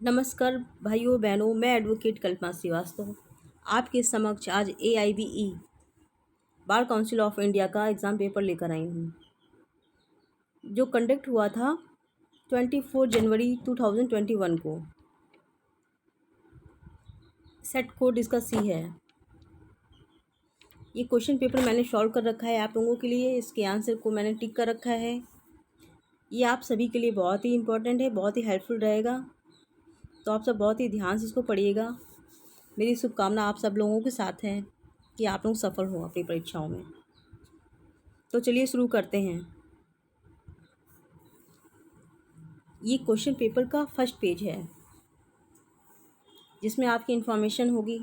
नमस्कार भाइयों बहनों, मैं एडवोकेट कल्पना श्रीवास्तव आपके समक्ष आज AIBE bar council of India का एग्ज़ाम पेपर लेकर आई हूँ, जो कंडक्ट हुआ था 24 जनवरी 2021 को। सेट कोड इसका C है। ये क्वेश्चन पेपर मैंने सॉल्व कर रखा है आप लोगों के लिए। इसके आंसर को मैंने टिक कर रखा है। ये आप सभी के लिए बहुत ही इम्पोर्टेंट है, बहुत ही हेल्पफुल रहेगा, तो आप सब बहुत ही ध्यान से इसको पढ़िएगा। मेरी शुभकामना आप सब लोगों के साथ है कि आप लोग सफल हों अपनी परीक्षाओं में। तो चलिए शुरू करते हैं। ये क्वेश्चन पेपर का फर्स्ट पेज है, जिसमें आपकी इन्फॉर्मेशन होगी।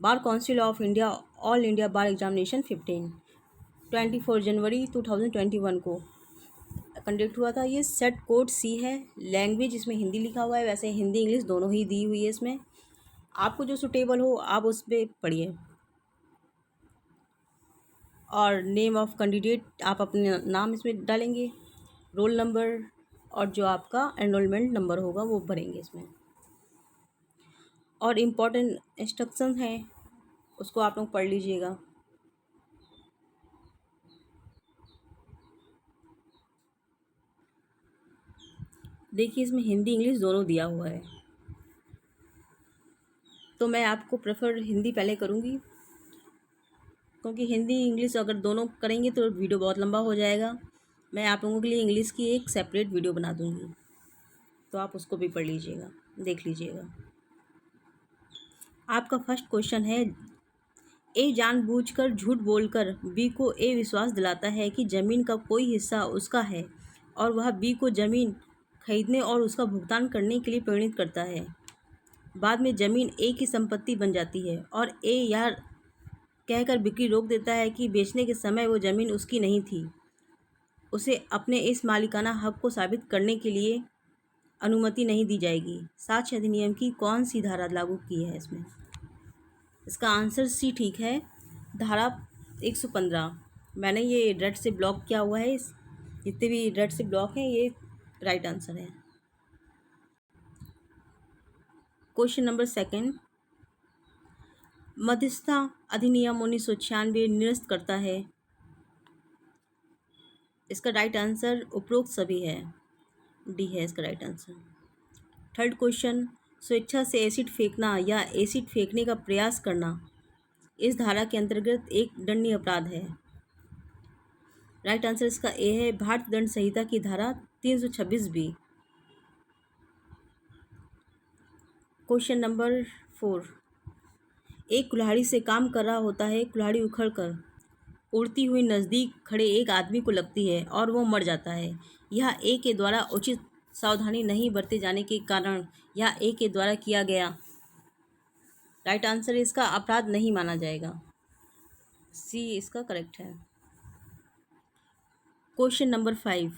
Bar council of India all India bar examination 24 जनवरी 2021 को कंडक्ट हुआ था। ये सेट कोड C है। लैंग्वेज इसमें हिंदी लिखा हुआ है, वैसे हिंदी इंग्लिश दोनों ही दी हुई है। इसमें आपको जो सुटेबल हो आप उस पर पढ़िए। और नेम ऑफ कैंडिडेट आप अपने नाम इसमें डालेंगे, रोल नंबर और जो आपका एनरोलमेंट नंबर होगा वो भरेंगे इसमें। और इम्पॉर्टेंट इंस्ट्रक्शन हैं, उसको आप लोग पढ़ लीजिएगा। देखिए, इसमें हिंदी इंग्लिश दोनों दिया हुआ है, तो मैं आपको प्रेफर हिंदी पहले करूँगी, क्योंकि हिंदी इंग्लिश अगर दोनों करेंगे तो वीडियो बहुत लंबा हो जाएगा। मैं आप लोगों के लिए इंग्लिश की एक सेपरेट वीडियो बना दूँगी, तो आप उसको भी पढ़ लीजिएगा, देख लीजिएगा। आपका फर्स्ट क्वेश्चन है, ए जानबूझकर झूठ बोलकर बी को ए विश्वास दिलाता है कि ज़मीन का कोई हिस्सा उसका है और वह बी को ज़मीन खरीदने और उसका भुगतान करने के लिए प्रेरित करता है। बाद में ज़मीन ए की संपत्ति बन जाती है और ए यह कहकर बिक्री रोक देता है कि बेचने के समय वो ज़मीन उसकी नहीं थी। उसे अपने इस मालिकाना हक को साबित करने के लिए अनुमति नहीं दी जाएगी। साक्ष्य अधिनियम की कौन सी धारा लागू की है इसमें? इसका आंसर C ठीक है, धारा 115। मैंने ये रेड से ब्लॉक किया हुआ है, जितने भी रेड से ब्लॉक हैं ये राइट आंसर है। क्वेश्चन नंबर सेकंड, मध्यस्थता अधिनियम 1996 निरस्त करता है। इसका राइट आंसर उपरोक्त सभी है, D है इसका राइट आंसर। थर्ड क्वेश्चन, स्वेच्छा से एसिड फेंकना या एसिड फेंकने का प्रयास करना इस धारा के अंतर्गत एक दंडनीय अपराध है। राइट आंसर इसका A है, भारतीय दंड संहिता की धारा 326B। क्वेश्चन नंबर 4, एक कुल्हाड़ी से काम कर रहा होता है। कुल्हाड़ी उखड़कर उड़ती हुई नज़दीक खड़े एक आदमी को लगती है और वो मर जाता है। यह ए के द्वारा उचित सावधानी नहीं बरते जाने के कारण यह ए के द्वारा किया गया राइट आंसर इसका अपराध नहीं माना जाएगा। C इसका करेक्ट है। क्वेश्चन नंबर 5,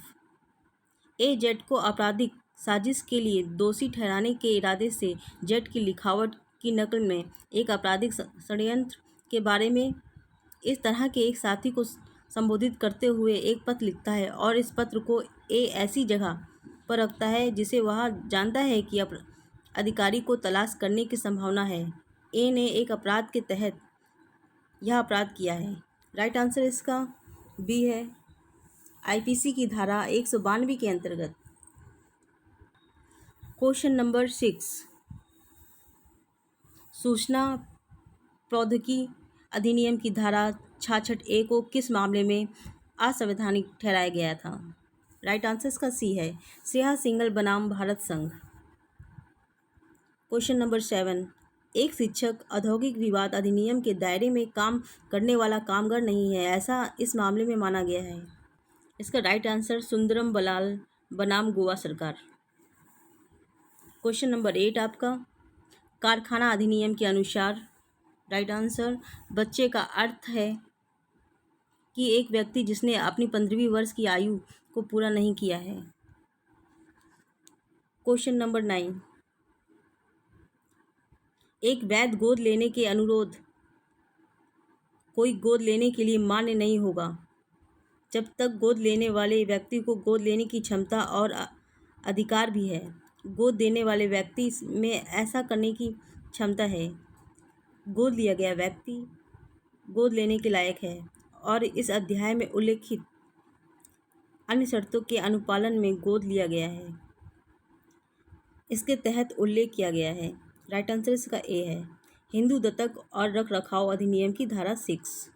ए जेड को आपराधिक साजिश के लिए दोषी ठहराने के इरादे से जेड की लिखावट की नकल में एक आपराधिक षड्यंत्र के बारे में इस तरह के एक साथी को संबोधित करते हुए एक पत्र लिखता है और इस पत्र को ए ऐसी जगह पर रखता है जिसे वह जानता है कि अधिकारी को तलाश करने की संभावना है। ए ने एक अपराध के तहत यह अपराध किया है। राइट आंसर इसका B है, IPC की धारा 192 के अंतर्गत। क्वेश्चन नंबर 6, सूचना प्रौद्योगिकी अधिनियम की धारा 66A को किस मामले में असंवैधानिक ठहराया गया था? राइट आंसर इसका C है, स्नेहा सिंघल बनाम भारत संघ। क्वेश्चन नंबर 7, एक शिक्षक औद्योगिक विवाद अधिनियम के दायरे में काम करने वाला कामगार नहीं है, ऐसा इस मामले में माना गया है। इसका राइट आंसर सुंदरम बलाल बनाम गोवा सरकार। क्वेश्चन नंबर 8 आपका, कारखाना अधिनियम के अनुसार राइट आंसर बच्चे का अर्थ है कि एक व्यक्ति जिसने अपनी 15वीं वर्ष की आयु को पूरा नहीं किया है। क्वेश्चन नंबर 9, एक वैध गोद लेने के अनुरोध कोई गोद लेने के लिए मान्य नहीं होगा जब तक गोद लेने वाले व्यक्ति को गोद लेने की क्षमता और अधिकार भी है। गोद देने वाले व्यक्ति में ऐसा करने की क्षमता है। गोद लिया गया व्यक्ति गोद लेने के लायक है और इस अध्याय में उल्लेखित अन्य शर्तों के अनुपालन में गोद लिया गया है, इसके तहत उल्लेख किया गया है। राइट आंसर इसका ए है। हिंदू दत्तक और रख रखाव अधिनियम की धारा 6।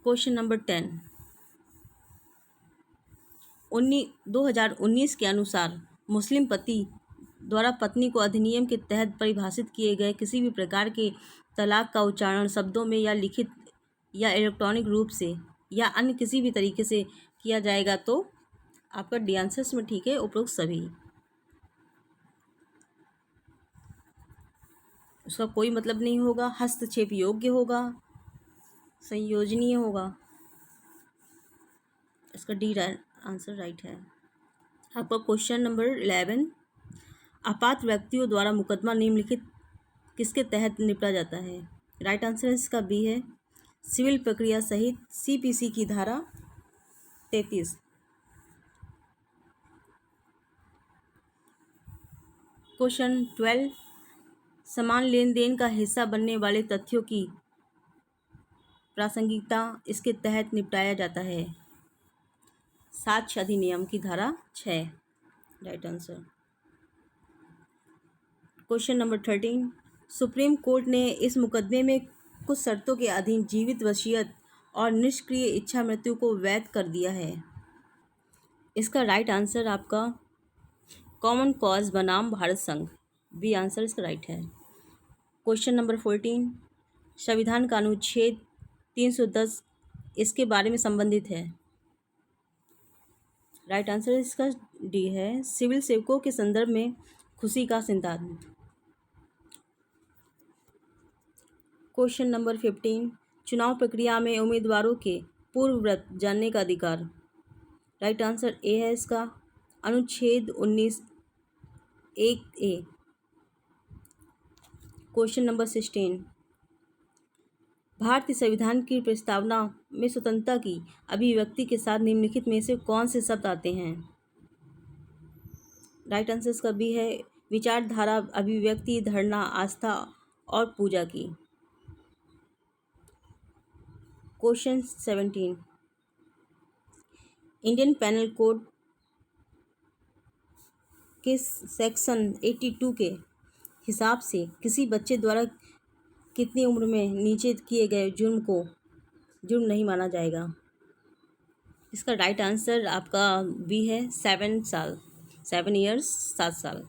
Question number 10। 2019 के अनुसार मुस्लिम पति द्वारा पत्नी को अधिनियम के तहत परिभाषित किए गए किसी भी प्रकार के तलाक का उच्चारण शब्दों में या लिखित या इलेक्ट्रॉनिक रूप से या अन्य किसी भी तरीके से किया जाएगा तो आपका डी आंसर्स में ठीक है उपरोक्त सभी। उसका कोई मतलब नहीं होगा, हस्तक्षेप योग्य होगा, संयोजनीय होगा। इसका डी आंसर राइट है। आपका क्वेश्चन नंबर 11। अपात्र व्यक्तियों द्वारा मुकदमा निम्नलिखित किसके तहत निपटा जाता है? राइट आंसर इसका बी है। सिविल प्रक्रिया सहित सीपीसी की धारा 33। क्वेश्चन 12। समान लेन देन का हिस्सा बनने वाले तथ्यों की प्रासंगिकता इसके तहत निपटाया जाता है। साक्ष्य अधिनियम की धारा 6। Right answer. Question number 13। Supreme court ने इस मुकदमे में कुछ शर्तों के अधीन जीवित वसीयत और निष्क्रिय इच्छा मृत्यु को वैध कर दिया है। इसका राइट आंसर आपका कॉमन कॉज बनाम भारत संघ, बी आंसर इसका राइट है। Question number 14। संविधान का अनुच्छेद 310 इसके बारे में संबंधित है। राइट आंसर इसका डी है। सिविल सेवकों के संदर्भ में खुशी का सिद्धांत। Question number 15। चुनाव प्रक्रिया में उम्मीदवारों के पूर्वव्रत जानने का अधिकार। राइट आंसर ए है इसका अनुच्छेद 19(1)(a। Question number 16। भारतीय संविधान की प्रस्तावना में स्वतंत्रता की अभिव्यक्ति के साथ निम्नलिखित में से कौन से शब्द आते हैं? राइट आंसर इसका बी है। विचारधारा, अभिव्यक्ति, धरना, आस्था और पूजा की। क्वेश्चन 17। इंडियन पेनल कोड के सेक्शन 82 के हिसाब से किसी बच्चे द्वारा कितनी उम्र में नीचे किए गए जुर्म को जुर्म नहीं माना जाएगा? इसका राइट आंसर आपका बी है 7 साल, 7 ईयर्स, 7 साल।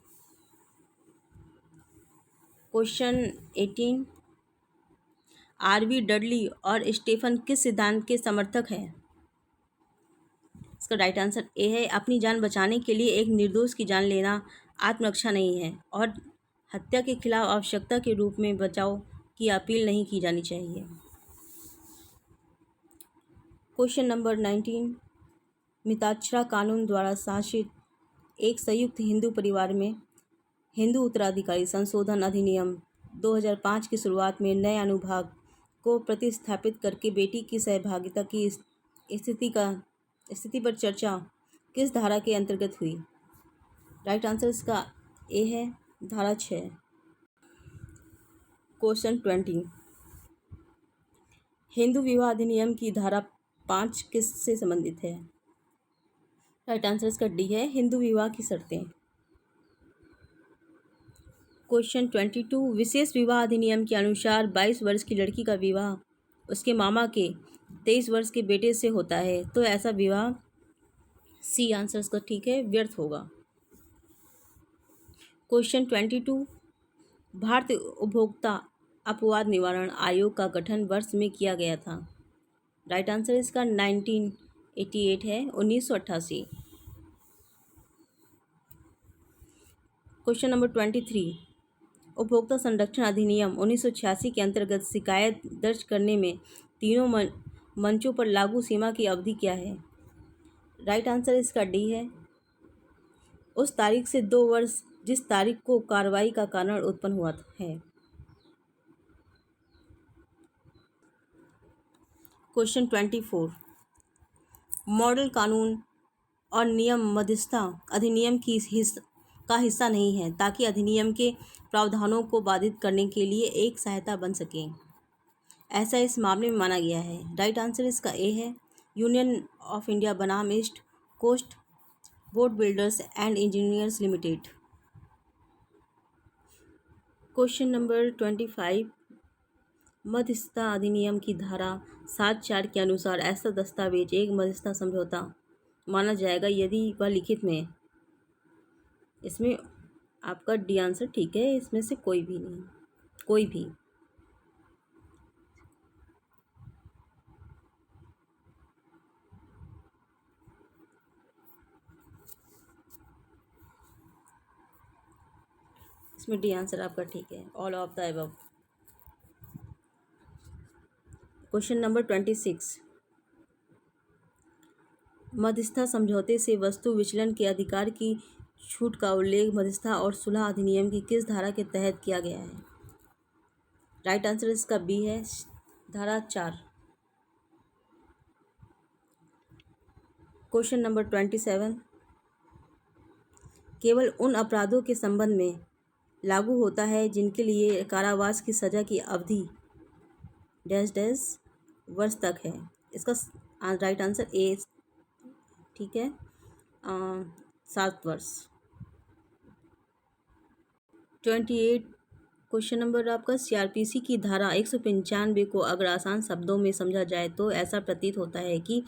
क्वेश्चन 18। आरवी डडली और स्टेफन किस सिद्धांत के समर्थक हैं? इसका राइट आंसर ए है। अपनी जान बचाने के लिए एक निर्दोष की जान लेना आत्मरक्षा नहीं है और हत्या के खिलाफ आवश्यकता के रूप में बचाव की अपील नहीं की जानी चाहिए। Question number 19। मिताक्षरा कानून द्वारा शासित एक संयुक्त हिंदू परिवार में हिंदू उत्तराधिकारी संशोधन अधिनियम 2005 की शुरुआत में नए अनुभाग को प्रतिस्थापित करके बेटी की सहभागिता की स्थिति पर चर्चा किस धारा के अंतर्गत हुई? राइट आंसर इसका ए है, धारा 6। क्वेश्चन 20। हिंदू विवाह अधिनियम की धारा 5 किससे संबंधित है? राइट आंसर इसका डी है, हिंदू विवाह की शर्तें। क्वेश्चन 22। विशेष विवाह अधिनियम के अनुसार 22 वर्ष की लड़की का विवाह उसके मामा के 23 वर्ष के बेटे से होता है तो ऐसा विवाह, सी आंसर इसका ठीक है, व्यर्थ होगा। क्वेश्चन 22। भारतीय उपभोक्ता अपवाद निवारण आयोग का गठन वर्ष में किया गया था? राइट आंसर इसका 1988 है, 1988। Question number 23। उपभोक्ता संरक्षण अधिनियम 1986 के अंतर्गत शिकायत दर्ज करने में तीनों मंचों पर लागू सीमा की अवधि क्या है? राइट आंसर इसका डी है, उस तारीख से 2 वर्ष जिस तारीख को कार्रवाई का कारण उत्पन्न हुआ है। क्वेश्चन 24। मॉडल कानून और नियम मध्यस्थता अधिनियम का हिस्सा नहीं है, ताकि अधिनियम के प्रावधानों को बाधित करने के लिए एक सहायता बन सके। ऐसा इस मामले में माना गया है। राइट आंसर इसका ए है। यूनियन ऑफ इंडिया बनाम east coast boat builders and engineers limited. Question number 25। मध्यस्थता अधिनियम की धारा 7(4) के अनुसार ऐसा दस्तावेज एक मध्यस्थता समझौता माना जाएगा यदि वह लिखित में। इसमें आपका डी आंसर ठीक है, इसमें से कोई भी नहीं, कोई भी। इसमें डी आंसर आपका ठीक है, all of the above. Question number 26। मध्यस्थता समझौते से वस्तु विचलन के अधिकार की छूट का उल्लेख मध्यस्थता और सुलह अधिनियम की किस धारा के तहत किया गया है? राइट आंसर इसका बी है, धारा 4। Question number 27। केवल उन अपराधों के संबंध में लागू होता है जिनके लिए कारावास की सजा की अवधि डैश डैश वर्ष तक है। इसका राइट आंसर ए ठीक है, 7 वर्ष। 28। क्वेश्चन नंबर आपका सीआरपीसी की धारा 195 को अगर आसान शब्दों में समझा जाए तो ऐसा प्रतीत होता है कि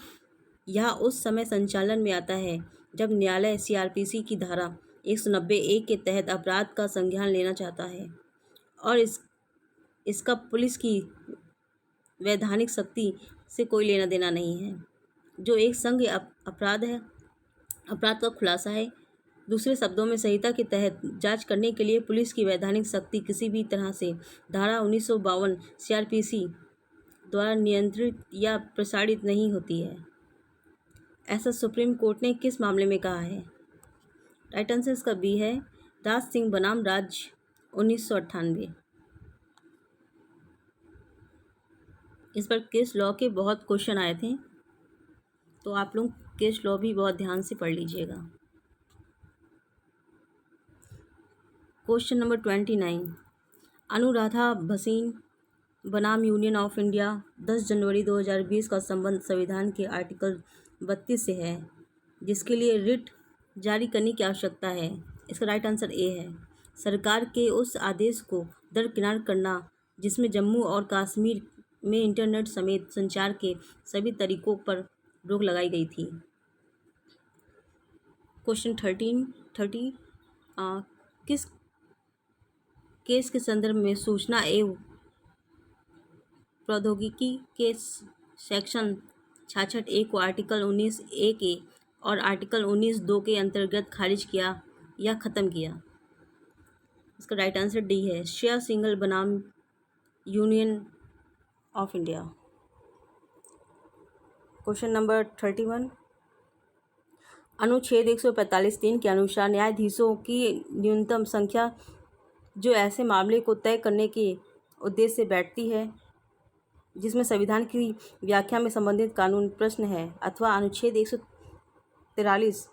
यह उस समय संचालन में आता है जब न्यायालय सीआरपीसी की धारा 190(1) के तहत अपराध का संज्ञान लेना चाहता है और इसका पुलिस की वैधानिक शक्ति से कोई लेना देना नहीं है, जो एक संघ अपराध है, अपराध का खुलासा है। दूसरे शब्दों में संहिता के तहत जांच करने के लिए पुलिस की वैधानिक शक्ति किसी भी तरह से धारा 1952 सीआरपीसी द्वारा नियंत्रित या प्रसारित नहीं होती है। ऐसा सुप्रीम कोर्ट ने किस मामले में कहा है? राइट आंसर इसका बी है, राज सिंह बनाम राज्य 1998। इस पर केस लॉ के बहुत क्वेश्चन आए थे, तो आप लोग केस लॉ भी बहुत ध्यान से पढ़ लीजिएगा। Question number 29। अनुराधा भसीन बनाम यूनियन ऑफ इंडिया 10 जनवरी 2020 का संबंध संविधान के आर्टिकल 32 से है, जिसके लिए रिट जारी करने की आवश्यकता है। इसका राइट आंसर ए है, सरकार के उस आदेश को दरकिनार करना जिसमें जम्मू और कश्मीर में इंटरनेट समेत संचार के सभी तरीकों पर रोक लगाई गई थी। क्वेश्चन 30। किस केस के संदर्भ में सूचना एवं प्रौद्योगिकी के सेक्शन 66(a) को आर्टिकल 19(a) और आर्टिकल 19(2) के अंतर्गत खारिज किया या ख़त्म किया? इसका राइट आंसर डी है, श्रेया सिंघल बनाम union of India. Question number 31। अनुच्छेद 145(3) के अनुसार न्यायाधीशों की न्यूनतम संख्या जो ऐसे मामले को तय करने के उद्देश्य से बैठती है जिसमें संविधान की व्याख्या में संबंधित कानून प्रश्न है, अथवा अनुच्छेद 143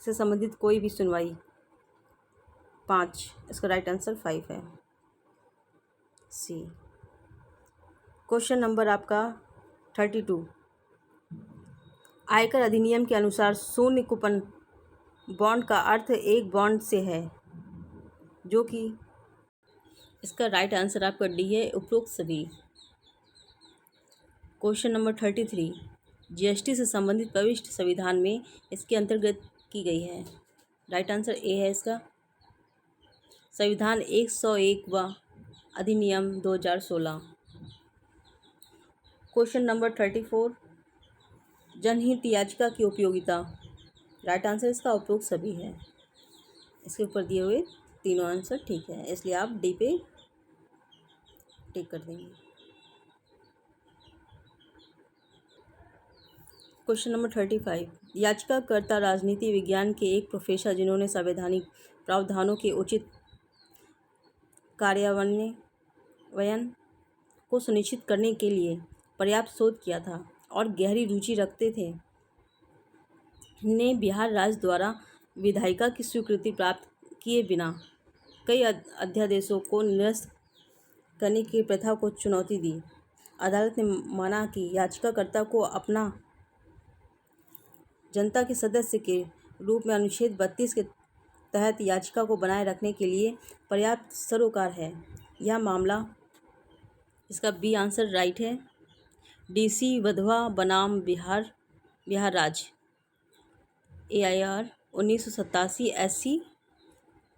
से संबंधित कोई भी सुनवाई। 5। इसका राइट आंसर 5 है, सी। क्वेश्चन नंबर आपका 32। आयकर अधिनियम के अनुसार शून्य कूपन बॉन्ड का अर्थ एक बॉन्ड से है जो कि। इसका राइट आंसर आपका डी है, उपरोक्त सभी। Question number 33। जीएसटी से संबंधित प्रविष्टि संविधान में इसके अंतर्गत की गई है। राइट आंसर ए है इसका, संविधान 101वां अधिनियम 2016। Question number 34। जनहित याचिका की उपयोगिता। राइट आंसर इसका उपरोक्त सभी है। इसके ऊपर दिए हुए तीनों आंसर ठीक है, इसलिए आप डी पे टिक कर देंगे। Question number 35। याचिकाकर्ता राजनीति विज्ञान के एक प्रोफेसर जिन्होंने संवैधानिक प्रावधानों के उचित कार्यान्वयन को सुनिश्चित करने के लिए पर्याप्त शोध किया था और गहरी रुचि रखते थे, ने बिहार राज्य द्वारा विधायिका की स्वीकृति प्राप्त किए बिना कई अध्यादेशों को निरस्त करने की प्रथा को चुनौती दी। अदालत ने माना कि याचिकाकर्ता को अपना जनता के सदस्य के रूप में अनुच्छेद 32 के तहत याचिका को बनाए रखने के लिए पर्याप्त सरोकार है। यह मामला, इसका बी आंसर राइट है। डीसी वधवा बनाम बिहार राज्य AIR 1987 SC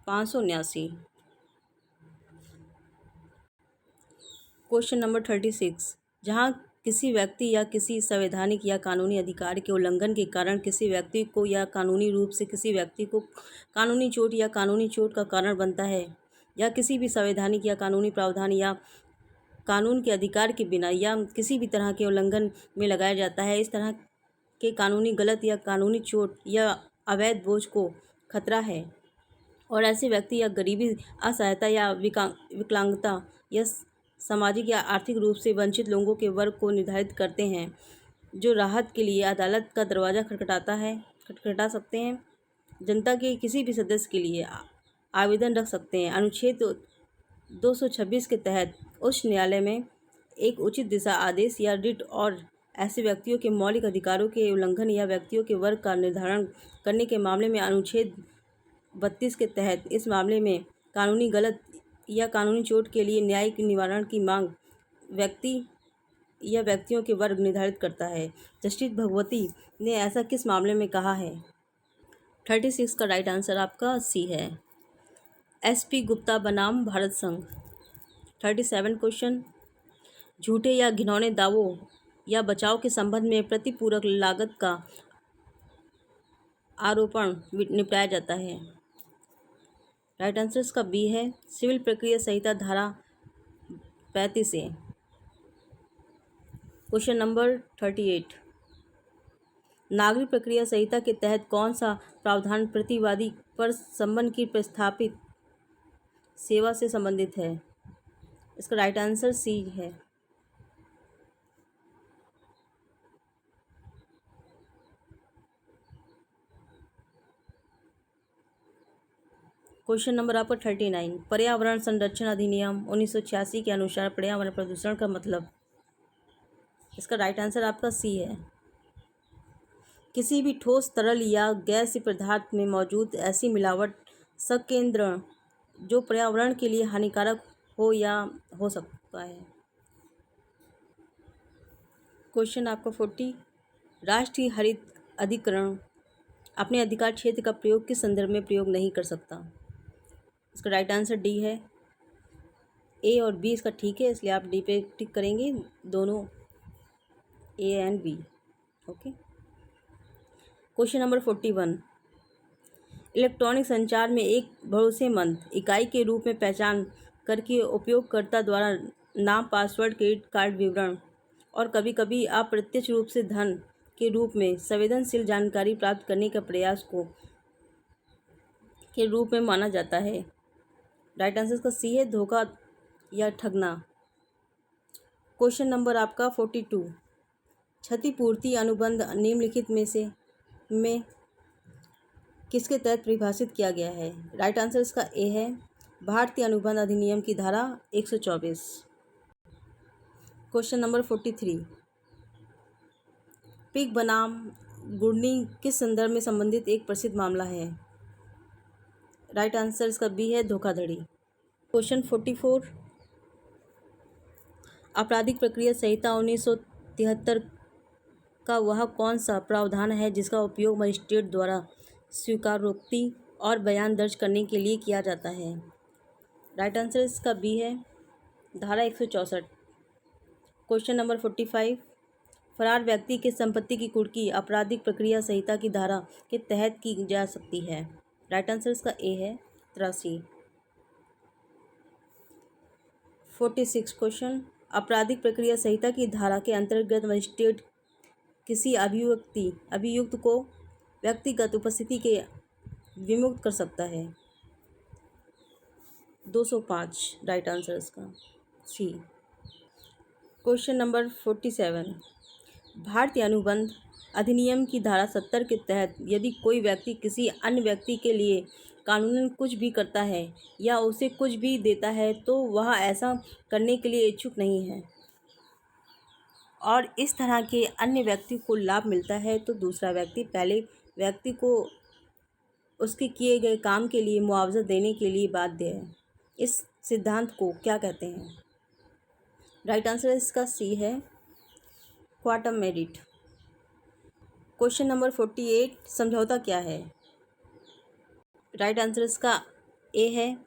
579। Question number 36। जहाँ किसी व्यक्ति या किसी संवैधानिक या कानूनी अधिकार के उल्लंघन के कारण किसी व्यक्ति को या कानूनी रूप से किसी व्यक्ति को कानूनी चोट या कानूनी चोट का कारण बनता है, या किसी भी संवैधानिक या कानूनी प्रावधान या कानून के अधिकार के बिना या किसी भी तरह के उल्लंघन में लगाया जाता है, इस तरह के कानूनी गलत या कानूनी चोट या अवैध बोझ को खतरा है, और ऐसे व्यक्ति या गरीबी, असहायता या विकलांगता या सामाजिक या आर्थिक रूप से वंचित लोगों के वर्ग को निर्धारित करते हैं, जो राहत के लिए अदालत का दरवाज़ा खटखटा सकते हैं, जनता के किसी भी सदस्य के लिए आवेदन रख सकते हैं। अनुच्छेद 226 के तहत उच्च न्यायालय में एक उचित दिशा आदेश या रिट और ऐसे व्यक्तियों के मौलिक अधिकारों के उल्लंघन या व्यक्तियों के वर्ग का निर्धारण करने के मामले में अनुच्छेद 32 के तहत इस मामले में कानूनी गलत या कानूनी चोट के लिए न्यायिक निवारण की मांग व्यक्ति या व्यक्तियों के वर्ग निर्धारित करता है। जस्टिस भगवती ने ऐसा किस मामले में कहा है? 36 का राइट आंसर आपका सी है। SP गुप्ता बनाम भारत संघ। 37 क्वेश्चन। झूठे या घिनौने दावों या बचाव के संबंध में प्रतिपूरक लागत का आरोपण निपटाया जाता है। राइट आंसर इसका बी है। सिविल प्रक्रिया संहिता धारा 35 है। Question number 38। नागरिक प्रक्रिया संहिता के तहत कौन सा प्रावधान प्रतिवादी पर संबंध की प्रस्थापित सेवा से संबंधित है? इसका राइट आंसर सी है। क्वेश्चन नंबर आपका 39। पर्यावरण संरक्षण अधिनियम 1986 के अनुसार पर्यावरण प्रदूषण का मतलब? इसका राइट आंसर आपका सी है। किसी भी ठोस, तरल या गैसीय पदार्थ में मौजूद ऐसी मिलावट, संकेंद्रण जो पर्यावरण के लिए हानिकारक हो या हो सकता है। क्वेश्चन आपका 40। राष्ट्रीय हरित अधिकरण अपने अधिकार क्षेत्र का प्रयोग किस संदर्भ में प्रयोग नहीं कर सकता? इसका राइट आंसर डी है। ए और बी इसका ठीक है, इसलिए आप डी पे टिक करेंगे, दोनों A and B. Okay. Question number 41। Electronic संचार में एक भरोसेमंद इकाई के रूप में पहचान करके उपयोगकर्ता द्वारा नाम, पासवर्ड, क्रेडिट कार्ड विवरण और कभी कभी अप्रत्यक्ष रूप से धन के रूप में संवेदनशील जानकारी प्राप्त करने का प्रयास को के रूप में माना जाता है। राइट आंसर इसका सी है, धोखा या ठगना। क्वेश्चन नंबर आपका 42। क्षतिपूर्ति अनुबंध निम्नलिखित में किसके तहत परिभाषित किया गया है? राइट आंसर इसका ए है, भारतीय अनुबंध अधिनियम की धारा 124। Question number 43। पिग बनाम गुडनी किस संदर्भ में संबंधित एक प्रसिद्ध मामला है? राइट आंसर इसका बी है, धोखाधड़ी। क्वेश्चन 44। आपराधिक प्रक्रिया संहिता 1973 का वह कौन सा प्रावधान है जिसका उपयोग मजिस्ट्रेट द्वारा स्वीकारोक्ति और बयान दर्ज करने के लिए किया जाता है? राइट आंसर इसका बी है, धारा 164। Question number 45। फरार व्यक्ति के संपत्ति की कुर्की आपराधिक प्रक्रिया संहिता की धारा के तहत की जा सकती है? राइट आंसर इसका ए है, 83। 46 क्वेश्चन। आपराधिक प्रक्रिया संहिता की धारा के अंतर्गत मजिस्ट्रेट किसी अभियुक्त को व्यक्तिगत उपस्थिति के विमुक्त कर सकता है? 205 राइट आंसर इसका सी। Question number 47। भारतीय अनुबंध अधिनियम की धारा 70 के तहत यदि कोई व्यक्ति किसी अन्य व्यक्ति के लिए कानूनन कुछ भी करता है या उसे कुछ भी देता है तो वह ऐसा करने के लिए इच्छुक नहीं है और इस तरह के अन्य व्यक्ति को लाभ मिलता है तो दूसरा व्यक्ति पहले व्यक्ति को उसके किए गए काम के लिए मुआवजा देने के लिए बाध्य है। इस सिद्धांत को क्या कहते हैं? राइट आंसर इसका सी है, क्वांटम मेरिट। क्वेश्चन नंबर 48, समझौता क्या है? राइट आंसर इसका ए है,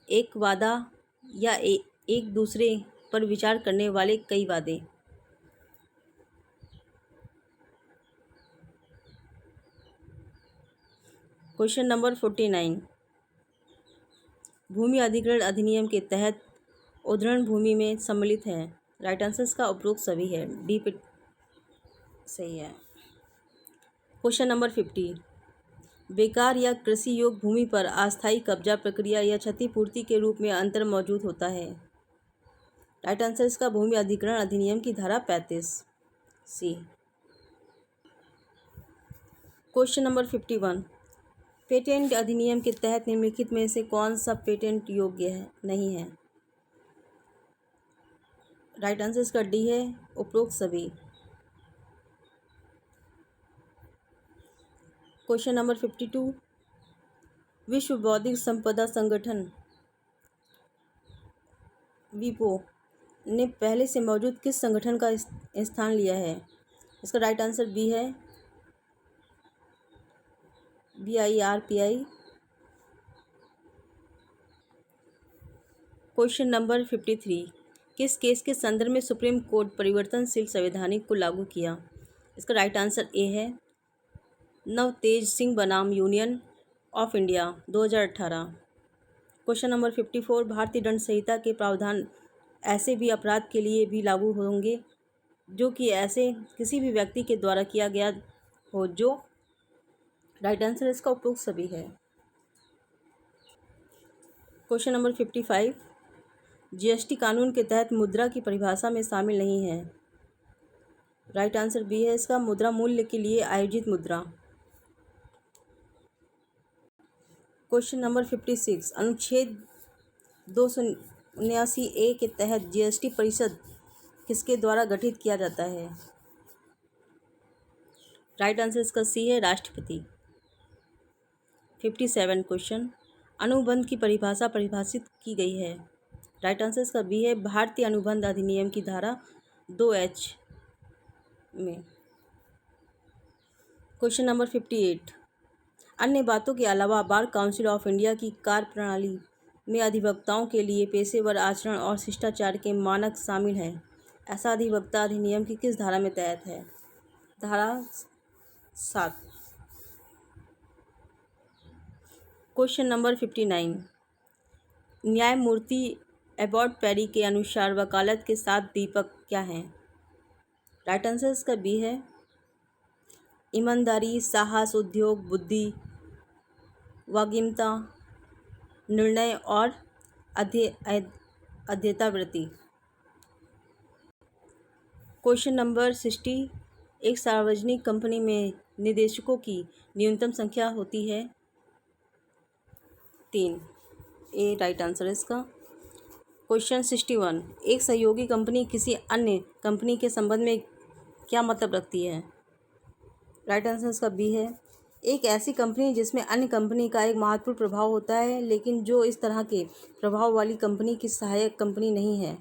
एक वादा या एक दूसरे पर विचार करने वाले कई वादे। क्वेश्चन नंबर 49, भूमि अधिग्रहण अधिनियम के तहत उद्धरण भूमि में सम्मिलित है। राइट आंसर इसका उपरोक्त सभी है, डी पे सही है। क्वेश्चन नंबर 50, बेकार या कृषि योग्य भूमि पर अस्थायी कब्जा प्रक्रिया या क्षतिपूर्ति के रूप में अंतर मौजूद होता है। राइट आंसर इसका भूमि अधिग्रहण अधिनियम की धारा 35 सी। क्वेश्चन नंबर 51, पेटेंट अधिनियम के तहत निम्नलिखित में से कौन सा पेटेंट योग्य है नहीं है? राइट आंसर इसका डी है, उपरोक्त सभी। क्वेश्चन नंबर 52, विश्व बौद्धिक संपदा संगठन विपो ने पहले से मौजूद किस संगठन का स्थान लिया है? इसका राइट आंसर बी है, BIRPI। क्वेश्चन नंबर 53, किस केस के संदर्भ में सुप्रीम कोर्ट परिवर्तनशील संवैधानिक को लागू किया? इसका राइट आंसर ए है, नवतेज सिंह बनाम union of India 2018। Question number 54, भारतीय दंड संहिता के प्रावधान ऐसे भी अपराध के लिए भी लागू होंगे जो कि ऐसे किसी भी व्यक्ति के द्वारा किया गया हो जो। राइट आंसर इसका उपरोक्त सभी है। क्वेश्चन नंबर 55, GST कानून के तहत मुद्रा की परिभाषा में शामिल नहीं है। राइट आंसर बी है इसका, मुद्रा मूल्य के लिए आयोजित मुद्रा। क्वेश्चन नंबर 56, अनुच्छेद 279A के तहत GST परिषद किसके द्वारा गठित किया जाता है? राइट आंसर इसका सी है, राष्ट्रपति। 57 क्वेश्चन, अनुबंध की परिभाषा परिभाषित की गई है। राइट आंसर इसका बी है, भारतीय अनुबंध अधिनियम की धारा 2H में। क्वेश्चन नंबर 58, अन्य बातों के अलावा बार काउंसिल ऑफ इंडिया की कार्यप्रणाली में अधिवक्ताओं के लिए पेशेवर आचरण और शिष्टाचार के मानक शामिल हैं। ऐसा अधिवक्ता अधिनियम की किस धारा में तहत है? धारा 7। क्वेश्चन नंबर 59, न्यायमूर्ति एबॉट पेरी के अनुसार वकालत के 7 दीपक क्या हैं? राइट आंसर इसका बी है, ईमानदारी, साहस, उद्योग, बुद्धि, वाग्मीता, निर्णय और अध्येतावृत्ति। क्वेश्चन नंबर 60, एक सार्वजनिक कंपनी में निदेशकों की न्यूनतम संख्या होती है 3। ए राइट आंसर इसका। क्वेश्चन 61, एक सहयोगी कंपनी किसी अन्य कंपनी के संबंध में क्या मतलब रखती है? राइट आंसर इसका बी है, एक ऐसी कंपनी जिसमें अन्य कंपनी का एक महत्वपूर्ण प्रभाव होता है लेकिन जो इस तरह के प्रभाव वाली कंपनी की सहायक कंपनी नहीं है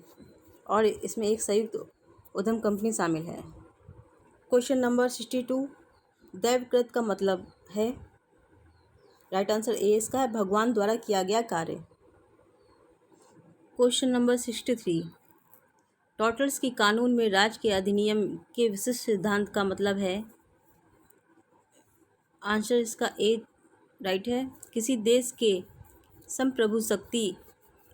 और इसमें एक संयुक्त उद्यम कंपनी शामिल है। क्वेश्चन नंबर 62, दैवकृत का मतलब है? राइट आंसर ए इसका है, भगवान द्वारा किया गया कार्य। क्वेश्चन नंबर 63, टॉटल्स की कानून में राज्य के अधिनियम के विशिष्ट सिद्धांत का मतलब है? आंसर इसका ए राइट है, किसी देश के संप्रभु शक्ति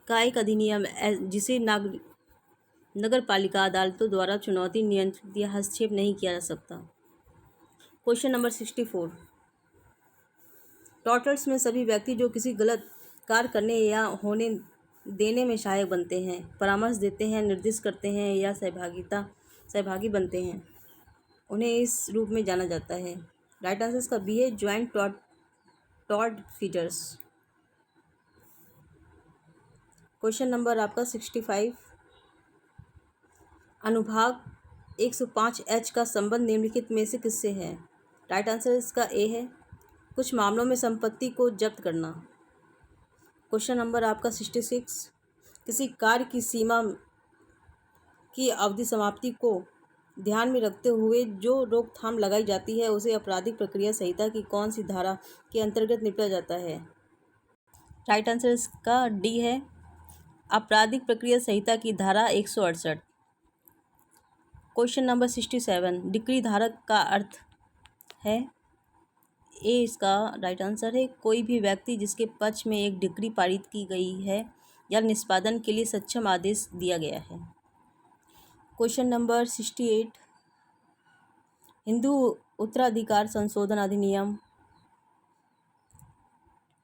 का एक अधिनियम जिसे नगर पालिका अदालतों द्वारा चुनौती, नियंत्रित या हस्तक्षेप नहीं किया जा सकता। क्वेश्चन नंबर 64, टॉटल्स में सभी व्यक्ति जो किसी गलत कार्य करने या होने देने में सहायक बनते हैं, परामर्श देते हैं, निर्देश करते हैं या सहभागी बनते हैं उन्हें इस रूप में जाना जाता है। राइट आंसर इसका बी है, joint tortfeasors. Question number आपका 65, अनुभाग 105H का संबंध निम्नलिखित में से किससे है? राइट आंसर इसका ए है, कुछ मामलों में संपत्ति को जब्त करना। क्वेश्चन नंबर आपका 66, किसी कार्य की सीमा की अवधि समाप्ति को ध्यान में रखते हुए जो रोकथाम लगाई जाती है उसे आपराधिक प्रक्रिया संहिता की कौन सी धारा के अंतर्गत निपटा जाता है? राइट आंसर इसका डी है, आपराधिक प्रक्रिया संहिता की धारा 168। क्वेश्चन नंबर 67, डिक्री धारक का अर्थ है? ए इसका राइट आंसर है, कोई भी व्यक्ति जिसके पक्ष में एक डिक्री पारित की गई है या निष्पादन के लिए सक्षम आदेश दिया गया है। क्वेश्चन नंबर 68, हिंदू उत्तराधिकार संशोधन अधिनियम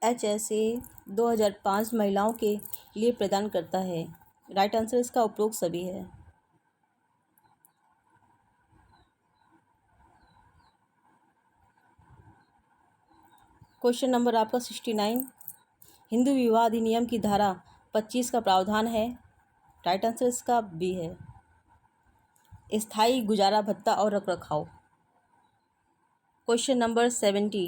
HSA 2005 महिलाओं के लिए प्रदान करता है। राइट आंसर इसका उपरोक्त सभी है। क्वेश्चन नंबर आपका 69, हिंदू विवाह अधिनियम की धारा 25 का प्रावधान है? राइट आंसर इसका बी है, स्थायी गुजारा भत्ता और रखरखाव। क्वेश्चन नंबर 70,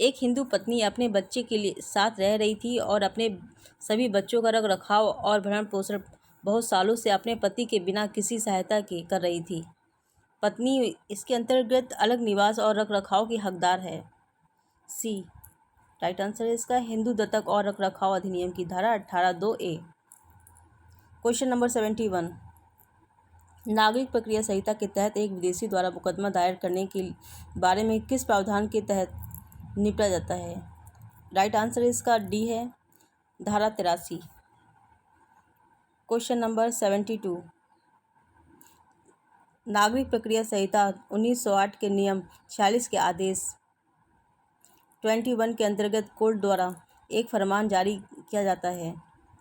एक हिंदू पत्नी अपने बच्चे के लिए साथ रह रही थी और अपने सभी बच्चों का रखरखाव और भरण पोषण बहुत सालों से अपने पति के बिना किसी सहायता के कर रही थी। पत्नी इसके अंतर्गत अलग निवास और रखरखाव की हकदार है। सी राइट आंसर है इसका, हिंदू दत्तक और रखरखाव अधिनियम की धारा 18(2)(a). क्वेश्चन नंबर 71, नागरिक प्रक्रिया संहिता के तहत एक विदेशी द्वारा मुकदमा दायर करने के बारे में किस प्रावधान के तहत निपटा जाता है? राइट आंसर इसका डी है, धारा 83। क्वेश्चन नंबर 72, नागरिक प्रक्रिया संहिता 1908 के नियम 46 के आदेश 21 के अंतर्गत कोर्ट द्वारा एक फरमान जारी किया जाता है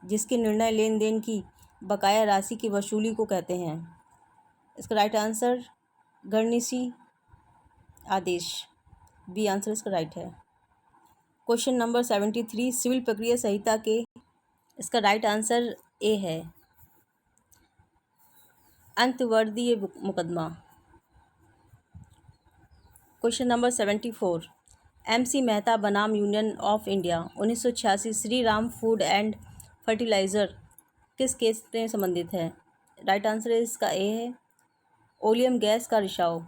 जिसके निर्णय लेन देन की बकाया राशि की वसूली को कहते हैं। इसका राइट आंसर गर्निसी आदेश, बी आंसर इसका राइट है। क्वेश्चन नंबर 73, सिविल प्रक्रिया संहिता के, इसका राइट आंसर ए है, अंतर्वर्तीय मुकदमा। क्वेश्चन नंबर 74, MC मेहता बनाम union of India 1986 Shri Ram food and fertiliser किस केस से संबंधित है? राइट आंसर इसका ए है, ओलियम गैस का रिसाव।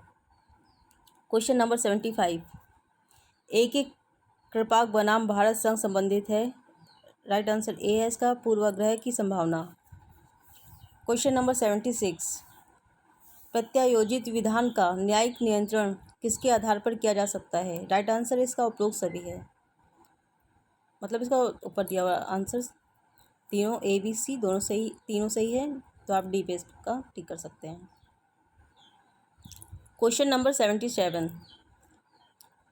क्वेश्चन नंबर 75, एक कृपाक बनाम भारत संघ संबंधित है? राइट आंसर ए है इसका, पूर्वाग्रह की संभावना। क्वेश्चन नंबर 76, प्रत्यायोजित विधान का न्यायिक नियंत्रण किसके आधार पर किया जा सकता है? राइट आंसर इसका उपरोक्त सभी है, मतलब इसका ऊपर दिया हुआ आंसर तीनों ए बी सी दोनों सही, तीनों सही है, तो आप डी पे इसका टिक कर सकते हैं। क्वेश्चन नंबर 77,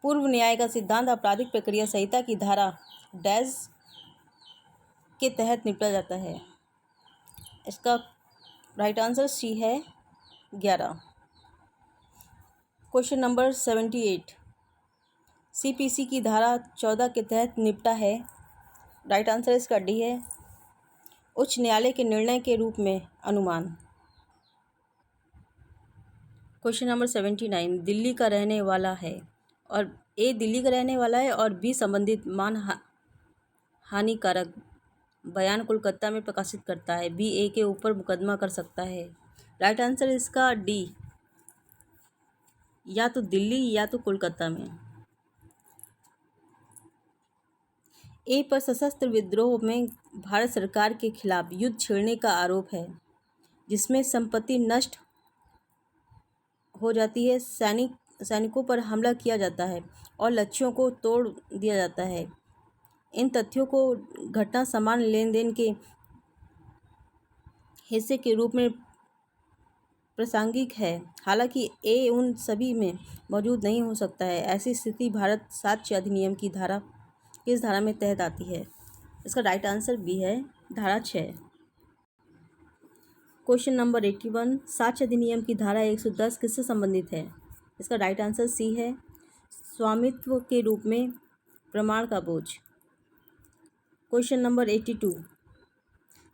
पूर्व न्याय का सिद्धांत आपराधिक प्रक्रिया संहिता की धारा डैश के तहत निपटा जाता है? इसका राइट आंसर सी है, 11। क्वेश्चन नंबर 78, CPC की धारा 14 के तहत निपटा है? राइट आंसर इसका डी है, उच्च न्यायालय के निर्णय के रूप में अनुमान। क्वेश्चन नंबर 79, दिल्ली का रहने वाला है और ए दिल्ली का रहने वाला है और बी संबंधित मान हानिकारक बयान कोलकाता में प्रकाशित करता है, बी ए के ऊपर मुकदमा कर सकता है? राइट आंसर इसका डी, या तो दिल्ली या तो कोलकाता में। ए पर सशस्त्र विद्रोह में भारत सरकार के खिलाफ युद्ध छेड़ने का आरोप है जिसमें संपत्ति नष्ट हो जाती है, सैनिकों पर हमला किया जाता है और लक्ष्यों को तोड़ दिया जाता है। इन तथ्यों को घटना समान लेन देन के हिस्से के रूप में प्रासंगिक है, हालांकि ए उन सभी में मौजूद नहीं हो सकता है। ऐसी स्थिति भारत साक्ष्य अधिनियम की धारा किस धारा में तहत आती है? इसका राइट आंसर बी है, धारा 6। क्वेश्चन नंबर 81, साक्ष्य अधिनियम की धारा 110 किससे संबंधित है? इसका राइट आंसर सी है, स्वामित्व के रूप में प्रमाण का बोझ। क्वेश्चन नंबर 82,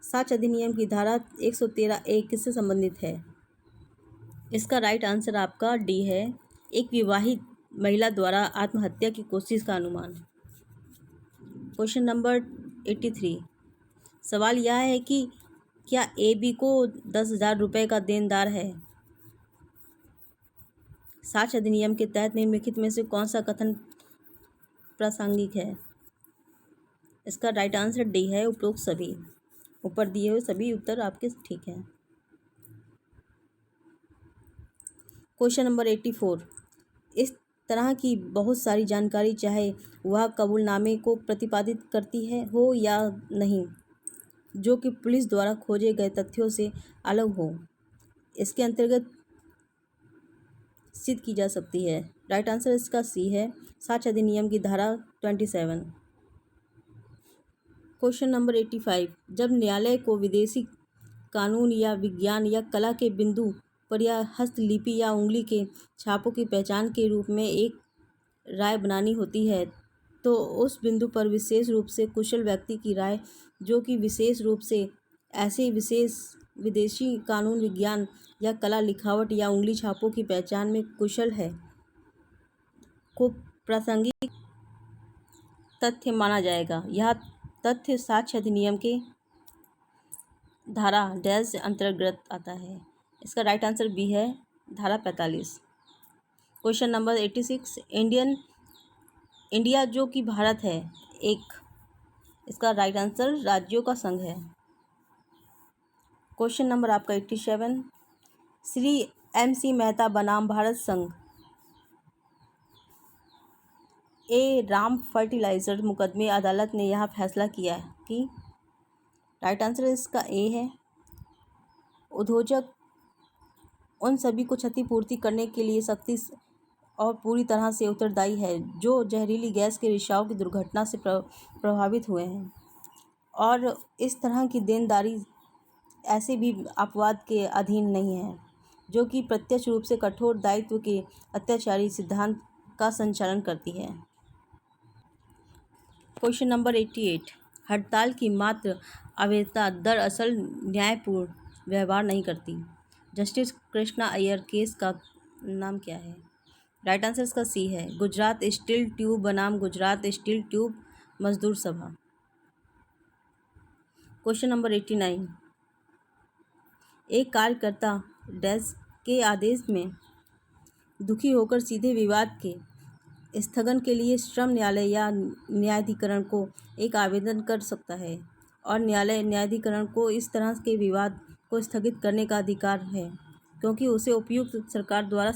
साक्ष्य अधिनियम की धारा 113A किससे संबंधित है? इसका राइट आंसर आपका डी है, एक विवाहित महिला द्वारा आत्महत्या की कोशिश का अनुमान। क्वेश्चन नंबर 83, सवाल यह है कि क्या ए बी को 10,000 रुपये का देनदार है? साक्ष्य अधिनियम के तहत निम्नलिखित में से कौन सा कथन प्रासंगिक है? इसका राइट आंसर डी है, उपरोक्त सभी। ऊपर दिए हुए सभी उत्तर आपके ठीक हैं। क्वेश्चन नंबर 84, इस तरह की बहुत सारी जानकारी चाहे वह कबूलनामे को प्रतिपादित करती है हो या नहीं, जो कि पुलिस द्वारा खोजे गए तथ्यों से अलग हो, इसके अंतर्गत सिद्ध की जा सकती है। राइट आंसर इसका सी है, साक्ष्य अधिनियम की धारा 27। क्वेश्चन नंबर 85, जब न्यायालय को विदेशी कानून या विज्ञान या कला के बिंदु पर या हस्तलिपि या उंगली के छापों की पहचान के रूप में एक राय बनानी होती है, तो उस बिंदु पर विशेष रूप से कुशल व्यक्ति की राय, जो कि विशेष रूप से ऐसे विशेष विदेशी कानून, विज्ञान या कला, लिखावट या उंगली छापों की पहचान में कुशल है, को प्रासंगिक तथ्य माना जाएगा। यह तथ्य साक्ष्य अधिनियम के धारा डैश से अंतर्गत आता है। इसका राइट आंसर बी है, धारा 45। क्वेश्चन नंबर 86, इंडिया जो कि भारत है एक, इसका राइट आंसर राज्यों का संघ है। क्वेश्चन नंबर आपका 87, श्री MC मेहता बनाम भारत संघ ए राम फर्टिलाइजर मुकदमे अदालत ने यह फैसला किया कि राइट आंसर इसका ए है, उद्योजक उन सभी को क्षतिपूर्ति करने के लिए सख्ती और पूरी तरह से उत्तरदायी है जो जहरीली गैस के रिसाव की दुर्घटना से प्रभावित हुए हैं, और इस तरह की देनदारी ऐसे भी अपवाद के अधीन नहीं है जो कि प्रत्यक्ष रूप से कठोर दायित्व के अत्याचारी सिद्धांत का संचालन करती है। क्वेश्चन नंबर 88, हड़ताल की मात्र अवैधता दरअसल न्यायपूर्ण व्यवहार नहीं करती। जस्टिस कृष्णा अय्यर केस का नाम क्या है? राइट आंसर इसका सी है, गुजरात स्टील ट्यूब बनाम गुजरात स्टील ट्यूब मजदूर सभा। क्वेश्चन नंबर 89, एक कार्यकर्ता डैश के आदेश में दुखी होकर सीधे विवाद के स्थगन के लिए श्रम न्यायालय या न्यायाधिकरण को एक आवेदन कर सकता है, और न्यायाधिकरण को इस तरह के विवाद को स्थगित करने का अधिकार है क्योंकि उसे उपयुक्त सरकार द्वारा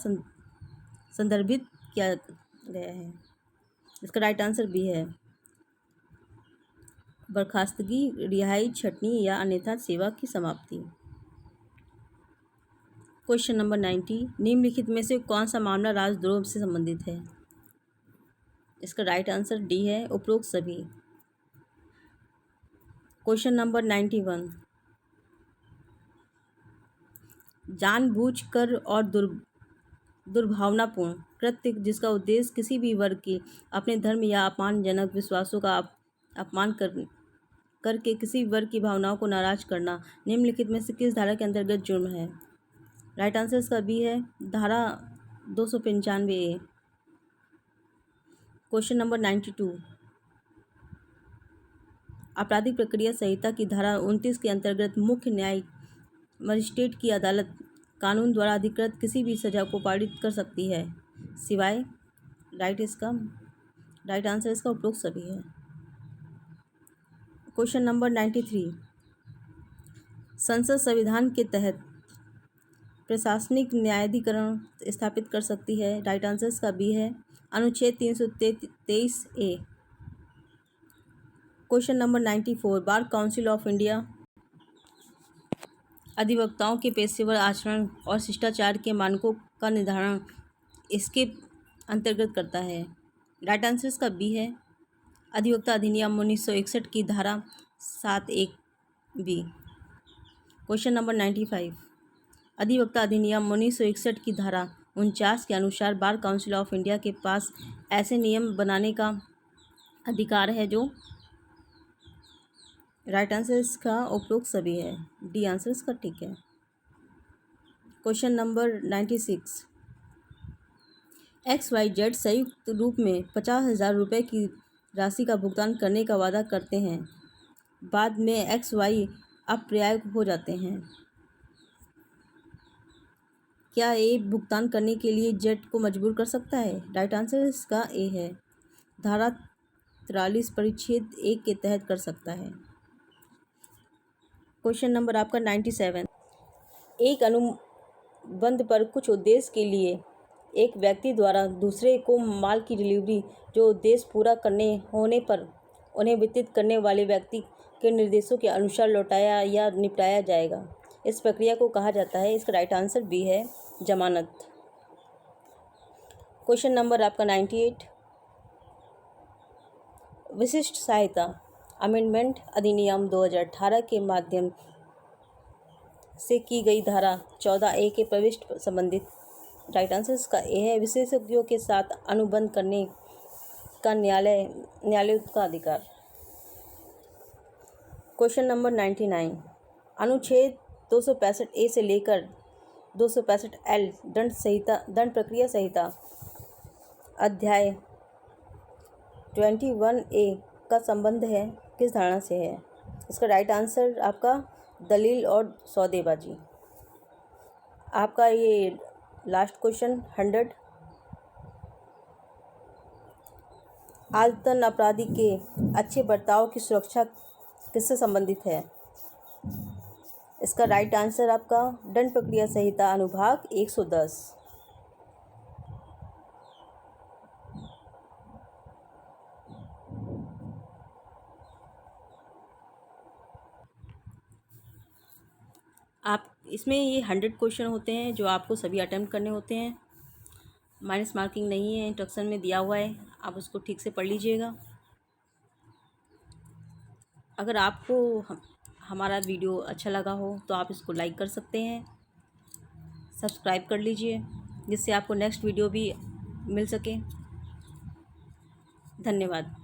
संदर्भित किया गया है। इसका राइट आंसर भी है, बर्खास्तगी, रिहाई, छटनी या अन्यथा सेवा की समाप्ति। क्वेश्चन नंबर 90, निम्नलिखित में से कौन सा मामला राजद्रोह से संबंधित है? इसका राइट आंसर डी है, उपरोक्त सभी। क्वेश्चन नंबर 91, जानबूझकर और दुर्भावनापूर्ण कृत्य जिसका उद्देश्य किसी भी वर्ग की अपने धर्म या अपमानजनक विश्वासों का अपमान करके किसी वर्ग की भावनाओं को नाराज करना, निम्नलिखित में से किस धारा के अंतर्गत जुर्म है? राइट आंसर इसका बी है, धारा 295A। क्वेश्चन नंबर 92, आपराधिक प्रक्रिया संहिता की धारा 29 के अंतर्गत मुख्य न्यायिक मजिस्ट्रेट की अदालत कानून द्वारा अधिकृत किसी भी सजा को पारित कर सकती है सिवाय राइट आंसर इसका उपरोक्त सभी है। क्वेश्चन नंबर 93, संसद संविधान के तहत प्रशासनिक न्यायाधिकरण स्थापित कर सकती है। राइट आंसर इसका बी है, अनुच्छेद 323A। Question number 94, bar council of India अधिवक्ताओं के पेशेवर आचरण और शिष्टाचार के मानकों का निर्धारण इसके अंतर्गत करता है। राइट आंसर इसका बी है, अधिवक्ता अधिनियम 1961 की धारा 7(1)(b। क्वेश्चन नंबर 95, अधिवक्ता अधिनियम 1961 की धारा 49 के अनुसार बार काउंसिल ऑफ इंडिया के पास ऐसे नियम बनाने का अधिकार है जो। राइट आंसर इसका उपरोक्त सभी है, डी आंसर इसका ठीक है। क्वेश्चन नंबर 96, XYZ संयुक्त रूप में 50,000 रुपये की राशि का भुगतान करने का वादा करते हैं, बाद में XY अप्राप्य हो जाते हैं। क्या ए भुगतान करने के लिए जेड को मजबूर कर सकता है? राइट आंसर इसका ए है, धारा 43 परिच्छेद 1 के तहत कर सकता है। क्वेश्चन नंबर आपका 97, एक अनुबंध पर कुछ उद्देश्य के लिए एक व्यक्ति द्वारा दूसरे को माल की डिलीवरी जो उद्देश्य पूरा करने होने पर उन्हें वितरित करने वाले व्यक्ति के निर्देशों के अनुसार लौटाया या निपटाया जाएगा, इस प्रक्रिया को कहा जाता है। इसका राइट आंसर बी है, जमानत। क्वेश्चन नंबर आपका 98, विशिष्ट सहायता अमेंडमेंट अधिनियम 2018 के माध्यम से की गई धारा 14A के प्रविष्ट संबंधित। राइट आंसर इसका ए है, विशेषज्ञों के साथ अनुबंध करने का न्यायालय का अधिकार। क्वेश्चन नंबर 99, अनुच्छेद 265A से लेकर 265L दंड प्रक्रिया संहिता अध्याय 21A का संबंध है किस धारणा से है? इसका राइट आंसर आपका दलील और सौदेबाजी। आपका ये लास्ट क्वेश्चन 100, आदतन अपराधी के अच्छे बर्ताव की सुरक्षा किससे संबंधित है? इसका राइट आंसर आपका दंड प्रक्रिया संहिता अनुभाग 110। आप इसमें ये 100 क्वेश्चन होते हैं जो आपको सभी अटेम्प्ट करने होते हैं। माइनस मार्किंग नहीं है, इंस्ट्रक्शन में दिया हुआ है, आप उसको ठीक से पढ़ लीजिएगा। अगर आपको हमारा वीडियो अच्छा लगा हो तो आप इसको लाइक कर सकते हैं, सब्सक्राइब कर लीजिए जिससे आपको नेक्स्ट वीडियो भी मिल सके। धन्यवाद।